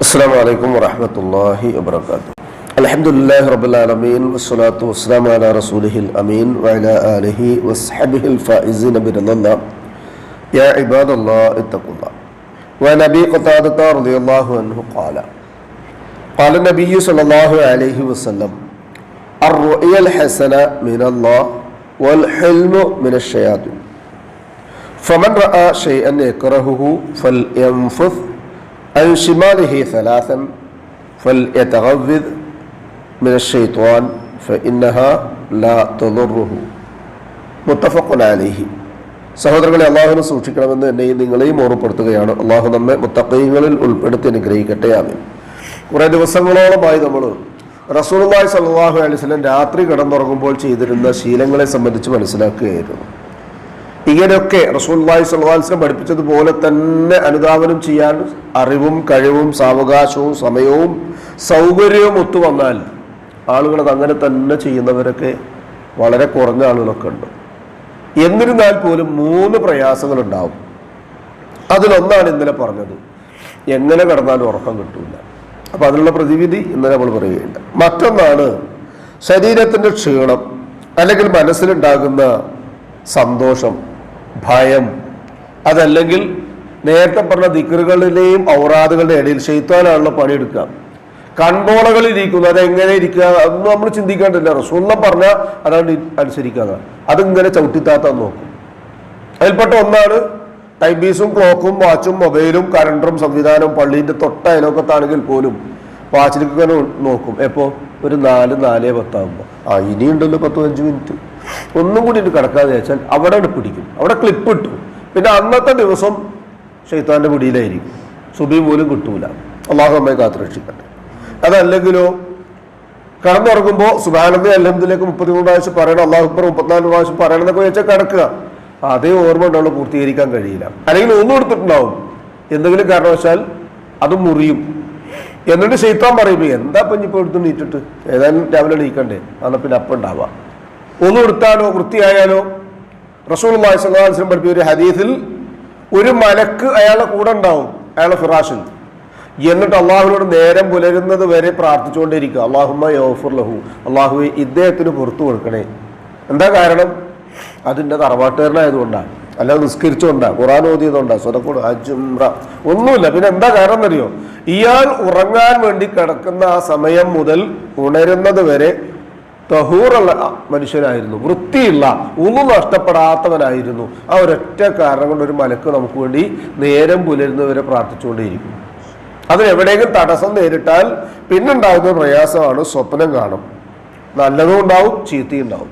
السلام عليكم ورحمة الله وبركاته. الحمد لله رب العالمين والصلاة والسلام على رسوله الأمين وعلى آله وصحبه الفائزين برضا الله. يا عباد الله اتقوا الله. وعن أبي قتادة رضي الله عنه قال النبي صلى الله عليه وسلم: الرؤيا الحسنة من الله والحلم من الشياطين فمن رأى شيئا يكرهه فلينفث عن شماله ثلاثا فليتغذ من الشيطان فإنها لا تضره. മുത്തഫഖുൻ അലൈഹി. സഹോദരങ്ങളെ, അള്ളാഹുവിനെ സൂക്ഷിക്കണമെന്ന് എന്നെയും നിങ്ങളെയും ഓർമ്മപ്പെടുത്തുകയാണ്. അള്ളാഹു നമ്മെ മുത്തഖീങ്ങളിൽ ഉൾപ്പെടുത്തി അനുഗ്രഹിക്കട്ടെ. ആമീൻ. കുറേ ദിവസങ്ങളോളമായി നമ്മൾ റസൂലുള്ളാഹി സ്വല്ലല്ലാഹു അലൈഹി വസല്ലം രാത്രി കിടന്നുറങ്ങുമ്പോൾ ചെയ്തിരുന്ന ശീലങ്ങളെ സംബന്ധിച്ച് മനസ്സിലാക്കുകയായിരുന്നു. ഇങ്ങനെയൊക്കെ റസൂലുള്ളാഹി സ്വല്ലല്ലാഹു അലൈഹി വസല്ലം പഠിപ്പിച്ചതുപോലെ തന്നെ അനുധാവനം ചെയ്യാൻ അറിവും കഴിവും സാവകാശവും സമയവും സൗകര്യവും ഒത്തുവന്നാൽ ആളുകളത് അങ്ങനെ തന്നെ ചെയ്യുന്നവരൊക്കെ വളരെ കുറഞ്ഞ ആളുകളൊക്കെ ഉണ്ട്. എന്നിരുന്നാൽ പോലും 3 പ്രയാസങ്ങളുണ്ടാവും. അതിലൊന്നാണ് ഇന്നലെ പറഞ്ഞത്, എങ്ങനെ കിടന്നാലും ഉറക്കം കിട്ടൂല. അപ്പം അതിനുള്ള പ്രതിവിധി ഇന്നലെ നമ്മൾ പറയുകയുണ്ട്. മറ്റൊന്നാണ് ശരീരത്തിൻ്റെ ക്ഷീണം, അല്ലെങ്കിൽ മനസ്സിലുണ്ടാകുന്ന സന്തോഷം, ഭയം, അതല്ലെങ്കിൽ നേരത്തെ പറഞ്ഞ ദിക്റുകളിലെയും ഔറാദുകളുടെ ഇടയിൽ ശൈത്താനാണല്ലോ പണിയെടുക്കുക. കൺപോളകളിരിക്കുന്നു, അതെങ്ങനെ ഇരിക്കുക അതൊന്നും നമ്മൾ ചിന്തിക്കേണ്ടില്ല. റസൂലുള്ളാഹി പറഞ്ഞാൽ അതാണ് അനുസരിക്കുക. അതിങ്ങനെ ചവിട്ടിത്താത്താൻ നോക്കും. അതിൽപ്പെട്ട ഒന്നാണ് ടൈം പീസും ക്ലോക്കും വാച്ചും മൊബൈലും കലണ്ടറും സംവിധാനവും. പള്ളീൻ്റെ തൊട്ടയലോക്കത്താണെങ്കിൽ പോലും വാച്ചിലേക്ക് ഇങ്ങനെ നോക്കും. എപ്പോൾ? ഒരു 4:10 ആകുമ്പോൾ ഇനിയുണ്ടല്ലോ 10-15 മിനിറ്റ്, ഒന്നും കൂടി കിടക്കാതെ വെച്ചാൽ അവിടെ പിടിക്കും, അവിടെ ക്ലിപ്പ് ഇട്ടു. പിന്നെ അന്നത്തെ ദിവസം ശൈത്താന്റെ പിടിയിലായിരിക്കും. സുബഹി പോലും കിട്ടൂല. അല്ലാഹു നമ്മെ കാത്തുരക്ഷിക്കട്ടെ. അതല്ലെങ്കിലോ കിടന്നുറങ്ങുമ്പോൾ സുബ്ഹാനല്ലാഹി അൽഹംദുലില്ലാഹ് 33 പ്രാവശ്യം പറയണം, അല്ലാഹു അക്ബർ 34 പ്രാവശ്യം പറയണം എന്നൊക്കെ വെച്ചാൽ കിടക്കുക. അതേ ഓർമ്മ ഉണ്ടാവുള്ളൂ, പൂർത്തീകരിക്കാൻ കഴിയില്ല. അല്ലെങ്കിൽ ഒന്നും എടുത്തിട്ടുണ്ടാവും, എന്തെങ്കിലും കാരണവശാൽ അത് മുറിയും. എന്നിട്ട് ശൈത്താൻ പറയും, എന്താ ഇപ്പൊ എടുത്ത് നീറ്റിട്ട്, ഏതായാലും രാവിലെ എണീക്കണ്ടേ, എന്നാൽ പിന്നെ അപ്പം ഉണ്ടാവുക. ഒന്നും എടുത്താലോ വൃത്തിയായാലോ. റസൂലുള്ളാഹി സ്വല്ലല്ലാഹു അലൈഹി വസല്ലം പഠിപ്പിച്ച ഒരു ഹദീസിൽ ഒരു മലക്ക് അയാളുടെ കൂടെ ഉണ്ടാവും, അയാളുടെ ഫിറാഷിൽ. എന്നിട്ട് അള്ളാഹുവിനോട് നേരം പുലരുന്നത് വരെ പ്രാർത്ഥിച്ചുകൊണ്ടിരിക്കുക, അല്ലാഹുമ്മ യഗ്ഫിർ ലഹു, അള്ളാഹുവേ ഇദ്ദേഹത്തിന് പുറത്തു കൊടുക്കണേ. എന്താ കാരണം? അതിൻ്റെ തറവാട്ടുകാരനായതുകൊണ്ടാണ്, അല്ലാതെ നിസ്കരിച്ചുകൊണ്ടാണ്, ഖുർആൻ ഓതിയതുകൊണ്ടാണ്, സ്വതക്കോട് ഹജ്ജ് ഉംറ ഒന്നുമില്ല. പിന്നെ എന്താ കാരണം എന്നറിയോ? ഇയാൾ ഉറങ്ങാൻ വേണ്ടി കിടക്കുന്ന ആ സമയം മുതൽ ഉണരുന്നത് വരെ തഹൂറുള്ള മനുഷ്യനായിരുന്നു, വൃത്തിയില്ല, ഒന്നും നഷ്ടപ്പെടാത്തവനായിരുന്നു. ആ ഒരൊറ്റ കാരണം കൊണ്ട് ഒരു മലക്ക് നമുക്ക് വേണ്ടി നേരം പുലരുന്നവരെ പ്രാർത്ഥിച്ചുകൊണ്ടേയിരിക്കും. അതിനെവിടെയെങ്കിലും തടസ്സം നേരിട്ടാൽ പിന്നുണ്ടാകുന്ന പ്രയാസമാണ് സ്വപ്നം കാണും. നല്ലതും ഉണ്ടാവും, ചീത്തയും ഉണ്ടാവും.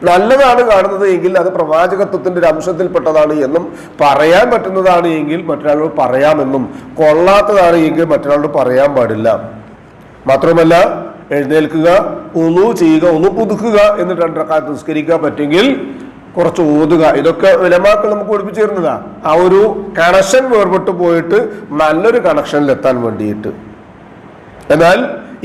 നല്ലതാണ് കാണുന്നത് എങ്കിൽ അത് പ്രവാചകത്വത്തിന്റെ ഒരു അംശത്തിൽപ്പെട്ടതാണ് എന്നും പറയാൻ പറ്റുന്നതാണ് എങ്കിൽ മറ്റൊരാളോട് പറയാമെന്നും, കൊള്ളാത്തതാണ് എങ്കിൽ മറ്റൊരാളോട് പറയാൻ പാടില്ല. മാത്രമല്ല എഴുന്നേൽക്കുക, ഉളു ചെയ്യുക, ഒന്ന് പുതുക്കുക, എന്നിട്ട് 2 റക്അത്ത് നിസ്കരിക്കാൻ പറ്റുമെങ്കിൽ കുറച്ച് ഓതുക. ഇതൊക്കെ ഉലമാക്കൾ നമുക്ക് പഠിപ്പിച്ചു തരുന്നതാ. ആ ഒരു കണക്ഷൻ വേർപെട്ട് പോയിട്ട് നല്ലൊരു കണക്ഷനിലെത്താൻ വേണ്ടിയിട്ട്. എന്നാൽ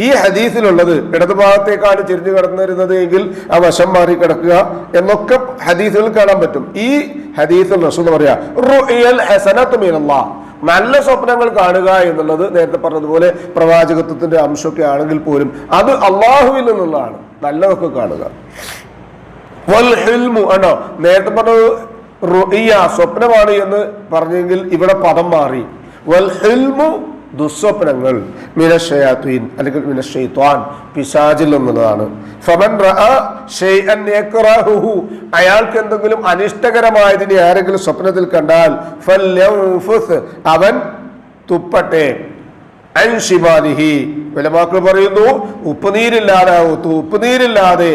ഈ ഹദീസിലുള്ളത് ഇടതുഭാഗത്തേക്കാണ് ചെരിഞ്ഞു കിടന്നിരുന്നത് എങ്കിൽ ആ വശം മാറി കിടക്കുക എന്നൊക്കെ ഹദീസുകൾ കാണാൻ പറ്റും. ഈ ഹദീസിൽ റസൂൽ പറയാ, റുഅയൽ ഹസനത്തു മിനല്ലാഹ്, നല്ല സ്വപ്നങ്ങൾ കാണുക എന്നുള്ളത് നേരത്തെ പറഞ്ഞതുപോലെ പ്രവാചകത്വത്തിന്റെ അംശമൊക്കെ ആണെങ്കിൽ പോലും അത് അള്ളാഹുവിൽ നിന്നുള്ളതാണ്. നല്ലതൊക്കെ കാണുക. വൽ ഹിൽമു ആണോ, നേരത്തെ പറഞ്ഞത് റുഇയ സ്വപ്നമാണ് എന്ന് പറഞ്ഞെങ്കിൽ ഇവിടെ പദം മാറി. വൽ ഹിൽമു ദുസ്വപ്നങ്ങൾ, മിനശ്ശയാത്വീൻ അല്ലെങ്കിൽ മിനശ്ശൈത്വാൻ, പിശാചിൽ നിന്നുള്ളതാണ്. ഫമൻ റഅ ശൈഅൻ യക്റഹുഹു, അയാൾക്ക് എന്തെങ്കിലും അനിഷ്ടകരമായതിനെ ആരെങ്കിലും സ്വപ്നത്തിൽ കണ്ടാൽ ഫൽയൻഫുസ്, അവൻ തുപ്പട്ടെ. അൻ ശിമാലിഹി, ഉലമാക്കൾ പറയുന്നു ഉപ്പുനീരില്ലാതെ ഉപ്പുനീരില്ലാതെ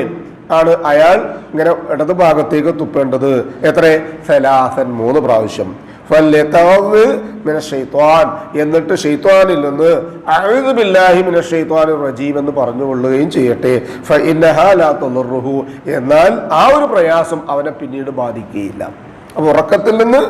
ആണ് അയാൾ ഇങ്ങനെ ഇടത് ഭാഗത്തേക്ക് തുപ്പേണ്ടത്. എത്ര? 3 പ്രാവശ്യം. എന്നിട്ട് ഷൈത്വാനിൽ നിന്ന് അഊദു ബില്ലാഹി മിനശ് ശൈത്വാനിർ റജീം എന്ന് പറഞ്ഞുകൊള്ളുകയും ചെയ്യട്ടെ. ഫഇന്നഹാ ലാ തദറുഹു, എന്നാൽ ആ ഒരു പ്രയാസം അവനെ പിന്നീട് ബാധിക്കുകയില്ല. അപ്പോൾ ഉറക്കത്തിൽ നിന്ന്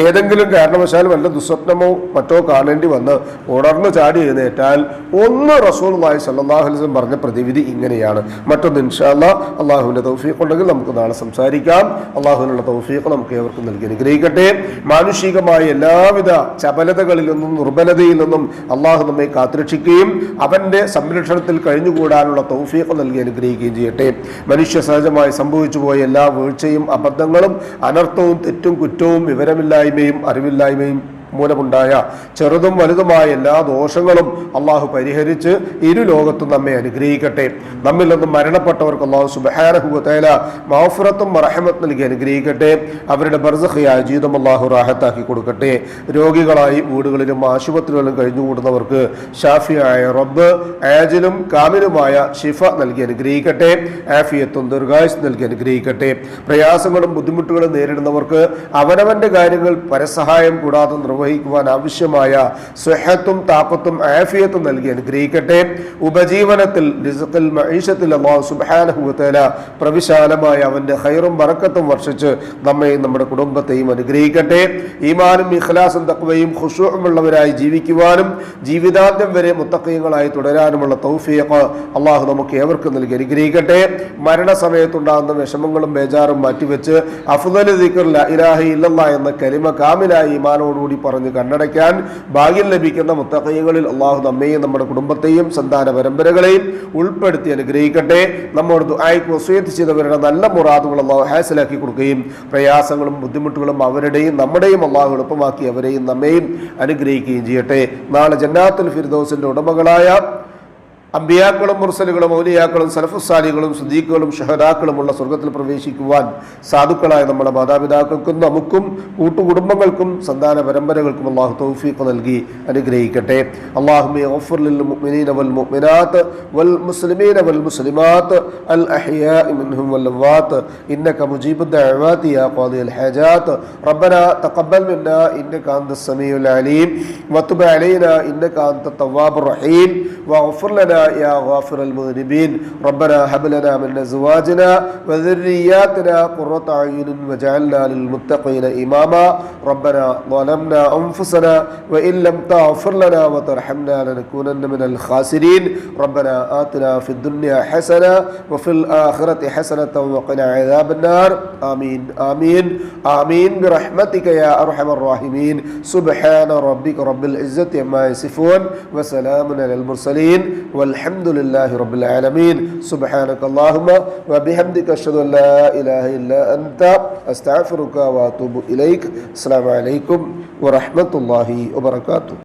ഏതെങ്കിലും കാരണവശാൽ വല്ല ദുസ്വപ്നമോ മറ്റോ കാണേണ്ടി വന്ന് ഉണർന്ന് ചാടി എഴുന്നേറ്റാൽ ഒന്ന് റസൂലുള്ളാഹി സ്വല്ലല്ലാഹു അലൈഹി വസല്ലം പറഞ്ഞ പ്രതിവിധി ഇങ്ങനെയാണ്. മറ്റൊന്ന് ഇൻഷാ അല്ലാഹ് അള്ളാഹുവിന്റെ തൗഫീഖ് ഉണ്ടെങ്കിൽ നമുക്ക് നാളെ സംസാരിക്കാം. അള്ളാഹുവിനുള്ള തൗഫീഖ് നമുക്ക് ഏവർക്കും നൽകി അനുഗ്രഹിക്കട്ടെ. മാനുഷികമായ എല്ലാവിധ ചപലതകളിൽ നിന്നും ദുർബലതയിൽ നിന്നും അള്ളാഹു നമ്മെ കാത്തുരക്ഷിക്കുകയും അവന്റെ സംരക്ഷണത്തിൽ കഴിഞ്ഞുകൂടാനുള്ള തൗഫീഖ് നൽകി അനുഗ്രഹിക്കുകയും ചെയ്യട്ടെ. മനുഷ്യ സഹജമായി സംഭവിച്ചു പോയ എല്ലാ വീഴ്ചയും അബദ്ധങ്ങളും അനർത്ഥവും തെറ്റും കുറ്റവും വിവരമില്ലായ്മയും അറിവില്ലായ്മയും മൂലമുണ്ടായ ചെറുതും വലുതുമായ എല്ലാ ദോഷങ്ങളും അള്ളാഹു പരിഹരിച്ച് ഇരു ലോകത്തും നമ്മെ അനുഗ്രഹിക്കട്ടെ. നമ്മിൽ നിന്നും മരണപ്പെട്ടവർക്ക് അള്ളാഹു സുബ്ഹാനഹു വ തആല മഗ്ഫിറത്തും റഹ്മത്തും നൽകി അനുഗ്രഹിക്കട്ടെ. അവരുടെ ബർസഖിയായ ജീവിതം അള്ളാഹു റാഹത്താക്കി കൊടുക്കട്ടെ. രോഗികളായി വീടുകളിലും ആശുപത്രികളിലും കഴിഞ്ഞുകൂടുന്നവർക്ക് ഷാഫിയായ റബ്ബ് ആജിലും കാമിലുമായ ഷിഫ നൽകി അനുഗ്രഹിക്കട്ടെ. ആഫിയത്തും ദീർഘായുസ് നൽകി അനുഗ്രഹിക്കട്ടെ. പ്രയാസങ്ങളും ബുദ്ധിമുട്ടുകളും നേരിടുന്നവർക്ക് അവനവന്റെ കാര്യങ്ങൾ പരസഹായം കൂടാതെ നിർവഹിക്കുവാൻ ആവശ്യമായ സ്വഹത്തും താഖത്തും ആഫിയത്തും നൽകി അനുഗ്രഹിക്കട്ടെ. ഉപജീവനത്തിൽ റിസ്ഖിൽ മഈശത്തിൽ അല്ലാഹു സുബ്ഹാനഹു വ തആല പ്രവിശാലമായ അവന്റെ ഖൈറും ബറക്കത്തും വർഷിച്ച് നമ്മെയും നമ്മുടെ കുടുംബത്തെയും അനുഗ്രഹിക്കട്ടെ. ഈമാനും ഇഖ്ലാസും തഖ്വയും ഖുശൂഉം ഉള്ളവരായി ജീവിക്കുവാനും ജീവിതാന്ത്യം വരെ മുത്തഖീങ്ങളായി തുടരാനുമുള്ള തൗഫീഖ് അല്ലാഹു നമുക്ക് ഏവർക്കും നൽകി അനുഗ്രഹിക്കട്ടെ. മരണസമയത്തുണ്ടാകുന്ന വിഷമങ്ങളും ബേജാറും മാറ്റിവെച്ച് അഫ്ദലു ദിക്ർ ലാ ഇലാഹ ഇല്ലല്ലാഹ് എന്ന കലിമ കാമിലായ ഈമാനോടുകൂടി പറഞ്ഞ് കണ്ണടയ്ക്കാൻ ഭാഗ്യം ലഭിക്കുന്ന മുത്തഖീങ്ങളിൽ അള്ളാഹു നമ്മെയും നമ്മുടെ കുടുംബത്തെയും സന്താന പരമ്പരകളെയും ഉൾപ്പെടുത്തി അനുഗ്രഹിക്കട്ടെ. നമ്മോട് ദുആയ്ക്ക് വസിയത്ത് ചെയ്തവരുടെ നല്ല മുറാദുകൾ അള്ളാഹു ഹാസിലാക്കി കൊടുക്കുകയും പ്രയാസങ്ങളും ബുദ്ധിമുട്ടുകളും അവരുടെയും നമ്മുടെയും അള്ളാഹു എളുപ്പമാക്കി അവരെയും നമ്മെയും അനുഗ്രഹിക്കുകയും ചെയ്യട്ടെ. നാളെ ജന്നാത്തുൽ ഫിർദൗസിന്റെ ഉടമകളായ അമ്പിയാക്കളും മുർസലുകളും ഔലിയാക്കളും സലഫുസാലികളും സുദീഖുകളും ഷഹദാക്കളുമുള്ള സ്വർഗത്തിൽ പ്രവേശിക്കുവാൻ സാധുക്കളായ നമ്മുടെ മാതാപിതാക്കൾക്കും നമുക്കും കൂട്ടുകുടുംബങ്ങൾക്കും സന്താന പരമ്പരകൾക്കും അല്ലാഹു തൗഫീഖ് നൽകി അനുഗ്രഹിക്കട്ടെ. അല്ലാഹുമ്മ ഗ്ഫിർ ലിൽ മുഅ്മിനീന വൽ മുഅ്മിനാത്ത് വൽ മുസ്ലിമീന വൽ മുസ്ലിമാത്ത് അൽ അഹ്യാഇ മിൻഹും വൽ അംവാത്ത് ഇന്നക മുജീബുദ് ദഅവാതി യാ ഖാദിയൽ ഹാജാത്ത് റബ്ബനാ തഖബ്ബൽ മിന്നാ ഇന്നക അൻതസ് സമീഉൽ അലീം വതുബ് അലൈനാ ഇന്നക അൻതത് തവ്വാബുർ റഹീം വഗ്ഫിർ ലനാ يا غافر المذنبين ربنا هب لنا من ازواجنا وذرياتنا قرة اعين واجعلنا للمتقين اماما ربنا ظلمنا انفسنا وان لم تغفر لنا وترحمنا لنكونن من الخاسرين ربنا آتنا في الدنيا حسنة وفي الآخرة حسنة وقنا عذاب النار آمين آمين آمين برحمتك يا أرحم الراحمين سبحان ربك رب العزة عما يصفون وسلام على المرسلين والحمد لله رب العالمين سبحانك اللهم وبحمدك أشهد أن لا إله إلا أنت أستغفرك وأتوب إليك السلام عليكم ورحمة الله وبركاته.